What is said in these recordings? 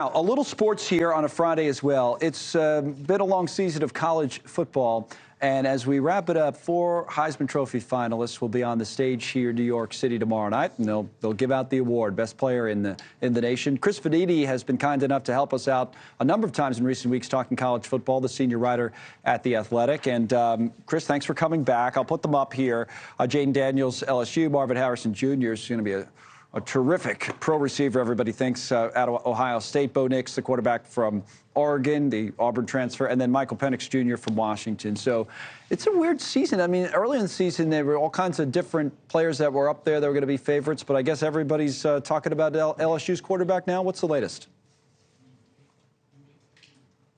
A little sports here on a Friday as well. It's been a long season of college football, and as we wrap it up, 4 Heisman Trophy finalists will be on the stage here in New York City tomorrow night, and they'll give out the award, best player in the nation. Chris Vannini has been kind enough to help us out a number of times in recent weeks talking college football, the senior writer at The Athletic. And Chris, thanks for coming back. I'll put them up here. Jayden Daniels, LSU, Marvin Harrison Jr. is going to be a terrific pro receiver, everybody thinks, out of Ohio State. Bo Nix, the quarterback from Oregon, the Auburn transfer, and then Michael Penix Jr. from Washington. So it's a weird season. I mean, early in the season, there were all kinds of different players that were up there that were going to be favorites, but I guess everybody's talking about LSU's quarterback now. What's the latest?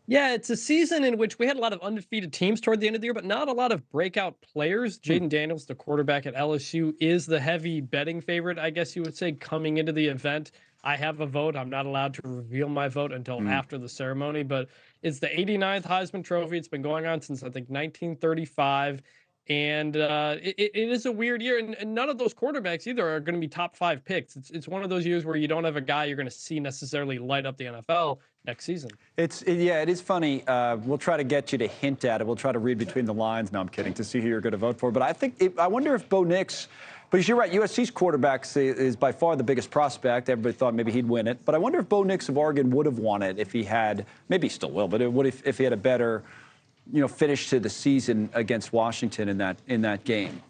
Yeah, it's a season in which we had a lot of undefeated teams toward the end of the year, but not a lot of breakout players. Jayden Daniels, the quarterback at LSU, is the heavy betting favorite, I guess you would say, coming into the event. I have a vote. I'm not allowed to reveal my vote until after the ceremony, but it's the 89th Heisman Trophy. It's been going on since, I think, 1935. And it is a weird year, and none of those quarterbacks either are going to be top 5 picks. It's one of those years where you don't have a guy you're going to see necessarily light up the NFL next season. Yeah, it is funny. We'll try to get you to hint at it. We'll try to read between the lines. No, I'm kidding, to see who you're going to vote for. But I wonder if Bo Nix, because you're right, USC's quarterback is by far the biggest prospect. Everybody thought maybe he'd win it. But I wonder if Bo Nix of Oregon would have won it if he had, maybe he still will, but it would if he had a better, finish to the season against Washington in that game.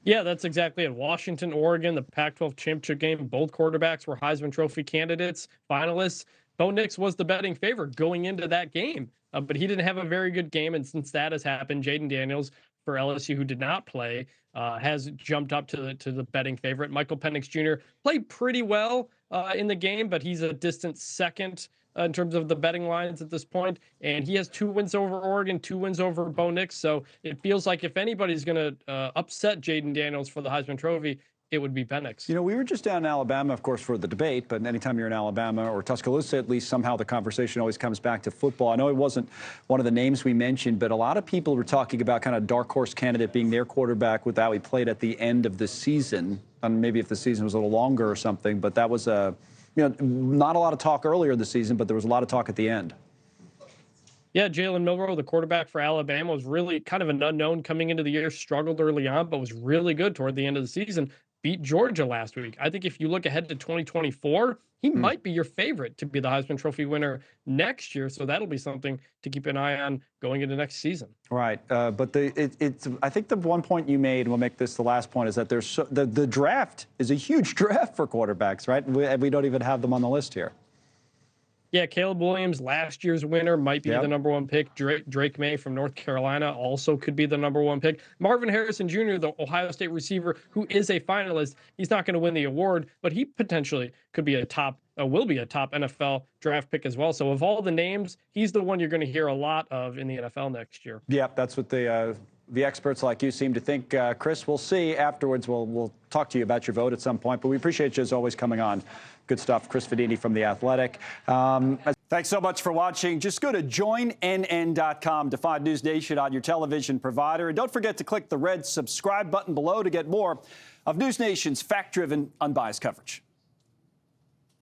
Yeah, that's exactly it. Washington, Oregon, the Pac-12 championship game. Both quarterbacks were Heisman Trophy candidates, finalists. Bo Nix was the betting favorite going into that game, but he didn't have a very good game. And since that has happened, Jayden Daniels for LSU, who did not play, has jumped up to the betting favorite. Michael Penix Jr. played pretty well in the game, but he's a distant second in terms of the betting lines at this point. And he has 2 wins over Oregon, 2 wins over Bo Nix. So it feels like if anybody's going to upset Jayden Daniels for the Heisman Trophy, it would be Penix. We were just down in Alabama, of course, for the debate, but anytime you're in Alabama or Tuscaloosa, at least somehow the conversation always comes back to football. I know it wasn't one of the names we mentioned, but a lot of people were talking about kind of dark horse candidate being their quarterback with how he played at the end of the season. And maybe if the season was a little longer or something, but that was not a lot of talk earlier this season, but there was a lot of talk at the end. Yeah, Jalen Milroe, the quarterback for Alabama, was really kind of an unknown coming into the year, struggled early on, but was really good toward the end of the season. Beat Georgia last week. I think if you look ahead to 2024, he might be your favorite to be the Heisman Trophy winner next year. So that'll be something to keep an eye on going into next season. Right. But I think the one point you made, and we'll make this the last point, is that the draft is a huge draft for quarterbacks, right? We don't even have them on the list here. Yeah, Caleb Williams, last year's winner, might be the #1 pick. Drake May from North Carolina also could be the #1 pick. Marvin Harrison Jr., the Ohio State receiver, who is a finalist, he's not going to win the award, but he potentially could be will be a top NFL draft pick as well. So of all the names, he's the one you're going to hear a lot of in the NFL next year. Yeah, that's what the experts like you seem to think. Chris, we'll see afterwards. We'll talk to you about your vote at some point, but we appreciate you as always coming on. Good stuff. Chris Vannini from The Athletic. Thanks so much for watching. Just go to joinnn.com to find NewsNation on your television provider. And don't forget to click the red subscribe button below to get more of NewsNation's fact-driven, unbiased coverage.